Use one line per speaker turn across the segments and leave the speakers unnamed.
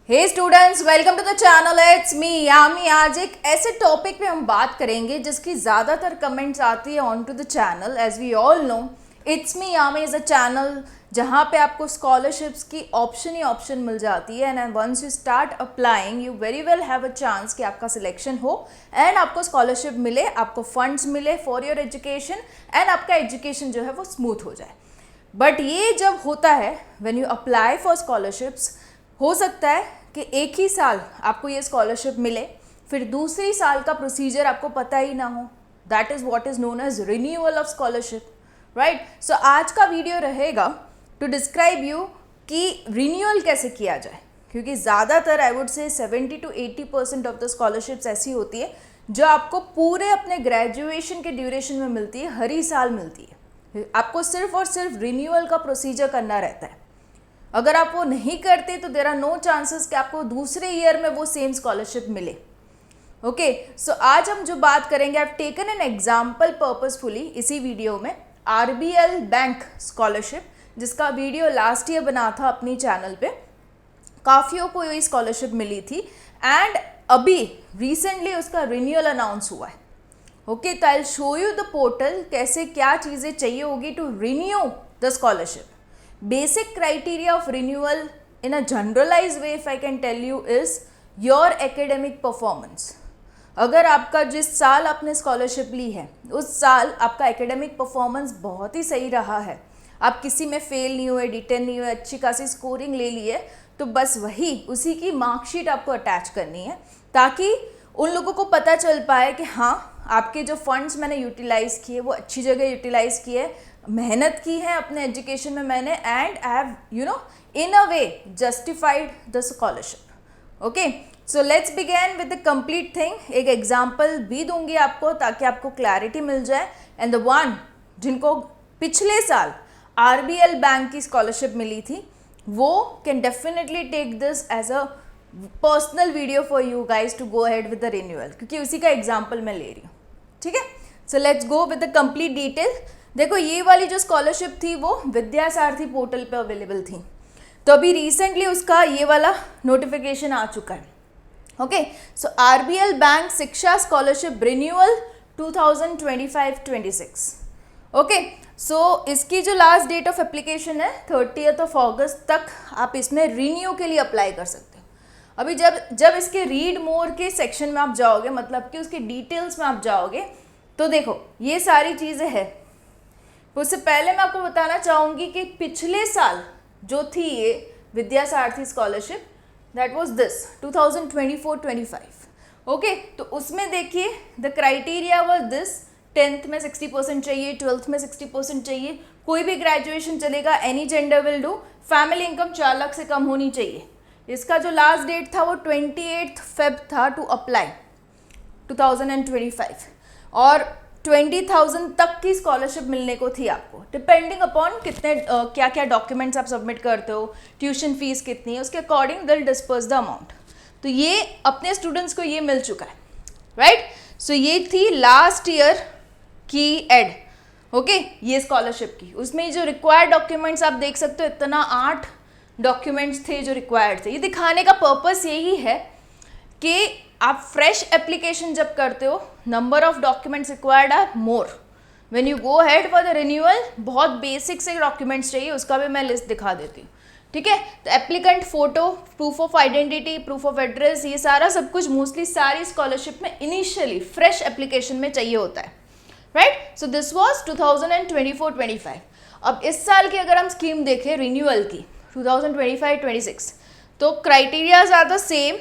Hey students, welcome to the channel. It's me Yami. आज एक ऐसे टॉपिक पे हम बात करेंगे जिसकी ज़्यादातर कमेंट्स आती है on to the channel. As we all know, it's me Yami is a channel जहाँ पे आपको स्कॉलरशिप्स की ऑप्शन ही ऑप्शन मिल जाती है। And once you start applying you very well have a chance कि आपका सिलेक्शन हो एंड आपको स्कॉलरशिप मिले, आपको फंड्स मिले फॉर योर एजुकेशन एंड आपका एजुकेशन जो है वो स्मूथ हो जाए। बट ये जब होता है when you apply for scholarships, हो सकता है कि एक ही साल आपको ये स्कॉलरशिप मिले, फिर दूसरी साल का प्रोसीजर आपको पता ही ना हो। That is what is known as renewal of scholarship, right. So आज का वीडियो रहेगा टू डिस्क्राइब यू कि रिन्यूअल कैसे किया जाए, क्योंकि ज़्यादातर I would say 70 to 80% of the scholarships ऐसी होती है जो आपको पूरे अपने ग्रेजुएशन के ड्यूरेशन में मिलती है, हर ही साल मिलती है। आपको सिर्फ और सिर्फ रिन्यूअल का प्रोसीजर करना रहता है। अगर आप वो नहीं करते तो देयर आर नो चांसेस कि आपको दूसरे ईयर में वो सेम स्कॉलरशिप मिले। ओके, सो आज हम जो बात करेंगे, I have taken an example purposefully इसी वीडियो में, आरबीएल बैंक स्कॉलरशिप, जिसका वीडियो लास्ट ईयर बना था अपनी चैनल पे। काफ़ियों को ये स्कॉलरशिप मिली थी एंड अभी रिसेंटली उसका रिन्यूअल अनाउंस हुआ है। ओके, तो I will show you the portal कैसे क्या चीज़ें चाहिए होगी to renew the scholarship. Basic criteria of renewal in a generalized way, if I can tell you, is your academic performance. अगर आपका जिस साल आपने स्कॉलरशिप ली है उस साल आपका एकेडमिक परफॉर्मेंस बहुत ही सही रहा है, आप किसी में फेल नहीं हुए, डिटेन नहीं हुए, अच्छी खासी स्कोरिंग ले ली है, तो बस वही उसी की मार्कशीट आपको अटैच करनी है, ताकि उन लोगों को पता चल पाए कि हाँ, आपके जो फंड्स मैंने यूटिलाइज़ किए वो अच्छी जगह यूटिलाइज़ किए, मेहनत की है अपने एजुकेशन में मैंने, and I have in a way justified the scholarship. Okay, so let's begin with the complete thing. एक एग्जांपल भी दूंगी आपको ताकि आपको क्लैरिटी मिल जाए। एंड द वन जिनको पिछले साल आरबीएल बैंक की स्कॉलरशिप मिली थी वो can definitely take this as a personal video for you guys to go ahead with the renewal, क्योंकि उसी का एग्जाम्पल मैं ले रही हूँ। ठीक है, so let's go with the complete detail. देखो, ये वाली जो स्कॉलरशिप थी वो विद्या सारथी पोर्टल पे अवेलेबल थी, तो अभी रिसेंटली उसका ये वाला नोटिफिकेशन आ चुका है। ओके, सो आरबीएल बैंक शिक्षा स्कॉलरशिप रिन्यूअल 2025-26। ओके, सो इसकी जो लास्ट डेट ऑफ एप्लीकेशन है 30th अगस्त तक आप इसमें रिन्यू के लिए अप्लाई कर सकते हो। अभी जब इसके रीड मोर के सेक्शन में आप जाओगे, मतलब कि उसके डिटेल्स में आप जाओगे, तो देखो ये सारी चीज़ें हैं। उससे पहले मैं आपको बताना चाहूँगी कि पिछले साल जो थी ये विद्या सारथी scholarship, that was this 2024-25। Okay, तो उसमें देखिए the criteria was this, 10th में 60% चाहिए, 12th में 60% चाहिए, कोई भी ग्रेजुएशन चलेगा, any gender will do, family income 4 lakh से कम होनी चाहिए। इसका जो लास्ट डेट था वो 28 Feb था टू अप्लाई 2025, और 20,000 तक की स्कॉलरशिप मिलने को थी आपको, डिपेंडिंग अपॉन कितने क्या क्या डॉक्यूमेंट्स आप सबमिट करते हो, ट्यूशन फीस कितनी है, उसके अकॉर्डिंग दिल डिस्पर्स द अमाउंट। तो ये अपने स्टूडेंट्स को ये मिल चुका है, राइट। सो ये थी लास्ट ईयर की एड, ओके, ये स्कॉलरशिप की। उसमें जो रिक्वायर्ड डॉक्यूमेंट्स आप देख सकते हो, इतना 8 डॉक्यूमेंट्स थे जो रिक्वायर्ड थे। ये दिखाने का पर्पस यही है कि आप फ्रेश एप्लीकेशन जब करते हो, number of documents required are more. When you go ahead for the renewal, बहुत बेसिक से डॉक्यूमेंट्स चाहिए, उसका भी मैं लिस्ट दिखा देती हूँ। ठीक है, तो applicant photo, proof of identity, proof of address, ये सारा सब कुछ मोस्टली सारी स्कॉलरशिप में इनिशियली फ्रेश एप्लीकेशन में चाहिए होता है, राइट। So this was 2024-25। अब इस साल की अगर हम स्कीम देखें रिन्यूअल की 2025-26, तो criterias are the same.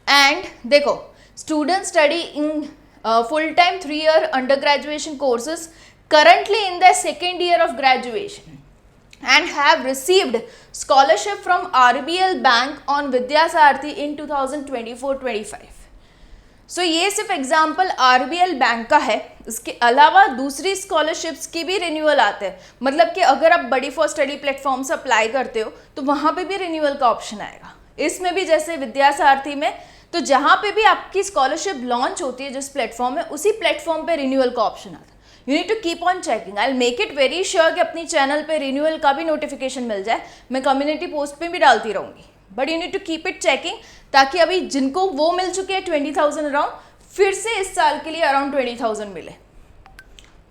And देखो, student study in full time 3-year undergraduation courses currently in their second year of graduation and have received scholarship from RBL Bank on Vidya Sarathy in 2024-25। सो ये सिर्फ example RBL bank का है, इसके अलावा दूसरी scholarships की भी रिन्यूअल आते हैं। मतलब कि अगर आप बडी फॉर स्टडी प्लेटफॉर्म से अप्लाई करते हो तो वहाँ पे भी रिन्यूअल का ऑप्शन आएगा। इसमें भी जैसे विद्या सारथी में, तो जहाँ पे भी आपकी स्कॉलरशिप लॉन्च होती है जिस प्लेटफॉर्म में, उसी प्लेटफॉर्म पे रिन्यूअल का ऑप्शन आता है। You need to keep on checking. I will make it very sure कि अपनी चैनल पे रिन्यूअल का भी नोटिफिकेशन मिल जाए। मैं कम्युनिटी पोस्ट पे भी डालती रहूँगी। But you need to keep it checking, ताकि अभी जिनको वो मिल चुके हैं 20,000 अराउंड, फिर से इस साल के लिए अराउंड 20,000 मिले।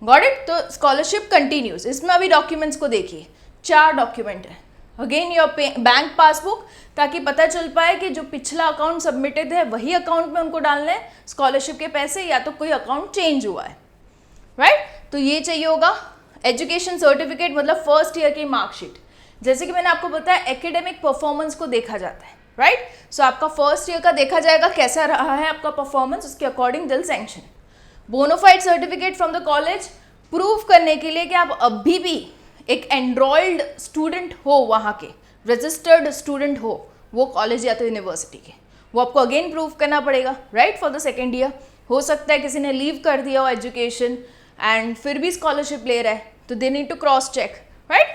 Got it? तो स्कॉलरशिप कंटिन्यूज। इसमें अभी डॉक्यूमेंट्स को देखिए, 4 डॉक्यूमेंट है। अगेन योर बैंक पासबुक, ताकि पता चल पाए कि जो पिछला अकाउंट सबमिटेड है वही अकाउंट में उनको डालने हैं स्कॉलरशिप के पैसे, या तो कोई अकाउंट चेंज हुआ है, राइट? तो ये चाहिए होगा। एजुकेशन सर्टिफिकेट मतलब फर्स्ट ईयर की मार्कशीट। जैसे कि मैंने आपको बताया एकेडमिक परफॉर्मेंस को देखा जाता है, राइट? सो आपका फर्स्ट ईयर का देखा जाएगा कैसा रहा है आपका परफॉर्मेंस, उसके according they'll sanction. Bonafide certificate from the college, prove करने के लिए कि आप अभी भी एक एनरोल्ड स्टूडेंट हो, वहाँ के रजिस्टर्ड स्टूडेंट हो वो कॉलेज या तो यूनिवर्सिटी के, वो आपको अगेन प्रूव करना पड़ेगा, right? For the second year हो सकता है किसी ने लीव कर दिया हो एजुकेशन एंड फिर भी स्कॉलरशिप ले रहा है, तो they need to cross check, right?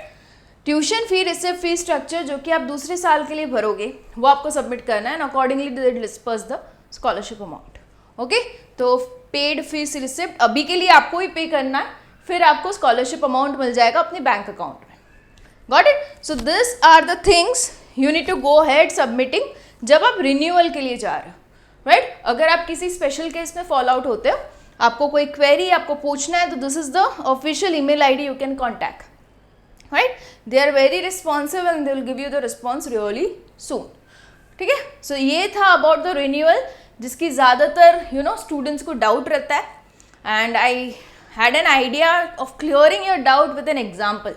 Tuition fee, receipt fee structure जो कि आप दूसरे साल के लिए भरोगे वो आपको सबमिट करना है, and accordingly they disperse the scholarship amount. Okay, तो पेड फीस रिसिप्ट अभी के लिए आपको ही पे करना है, फिर आपको स्कॉलरशिप अमाउंट मिल जाएगा अपने बैंक अकाउंट में। Got it? So this are the things you need to go head submitting जब आप रिन्यूअल के लिए जा रहे हो, राइट? अगर आप किसी स्पेशल केस में फॉल आउट होते हो, आपको कोई क्वेरी आपको पूछना है, तो this is the official email ID you can contact, right? They are very responsive and they will give you the response really soon. ठीक है, सो ये था अबाउट द रिन्यूअल, जिसकी ज़्यादातर स्टूडेंट्स को डाउट रहता है, and I had an idea of clearing your doubt with an example.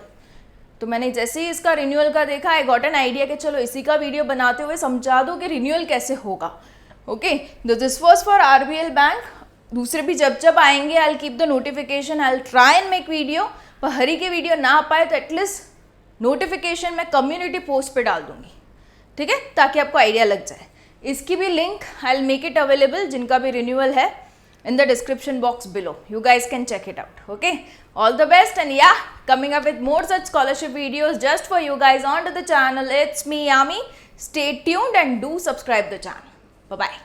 तो मैंने जैसे ही इसका रिन्यूअल का देखा, आई गॉट एन आइडिया कि चलो इसी का वीडियो बनाते हुए समझा दो कि रिन्यूअल कैसे होगा। Okay, this was for RBL bank. दूसरे भी जब जब आएंगे I will keep the notification, I will try and make video. पर हरी के वीडियो ना पाए तो एटलीस्ट नोटिफिकेशन मैं कम्युनिटी पोस्ट पे डाल दूंगी, ठीक है, ताकि आपको आइडिया लग जाए। इसकी भी link I will make it available, जिनका भी रिन्यूअल है, in the description box below. You guys can check it out. Okay, all the best, and yeah, coming up with more such scholarship videos just for you guys onto the channel. It's me, Yami. Stay tuned and do subscribe the channel. Bye bye.